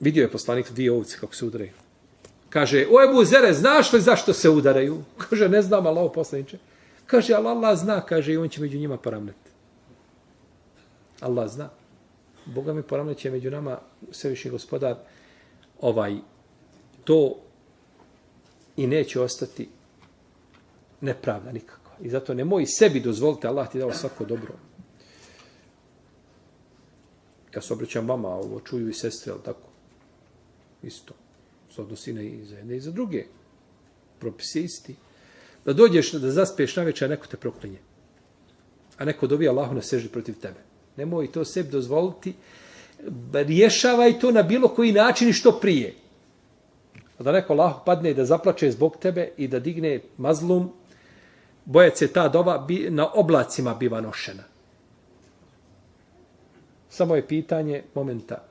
Vidio je poslanik dvije ovce kako se udaraju. Kaže, o Ebu Zere, znaš li zašto se udaraju? Kaže, ne znam, Allaho poslaniče. Kaže, ali Allah zna, kaže, i on će među njima poravnati. Allah zna. Boga mi poravneće među nama, svevišnji gospodar, to i neće ostati nepravda nikakva. I zato nemoj sebi dozvoliti, Allah ti dao svako dobro. Ja se obraćam vama, ovo čuju i sestre, ali tako? Isto. Se odnosi i za jedne i za druge. Propisi isti. Da dođeš, da zaspiješ na večer, neko te proklinje. A neko dovi Allahu na seždi protiv tebe. Nemoj to sebi dozvoliti. Rješavaj to na bilo koji način i što prije. Da neko Allahu padne i da zaplače zbog tebe i da digne mazlum, bojac je ta dova na oblacima biva nošena. Samo je pitanje momenta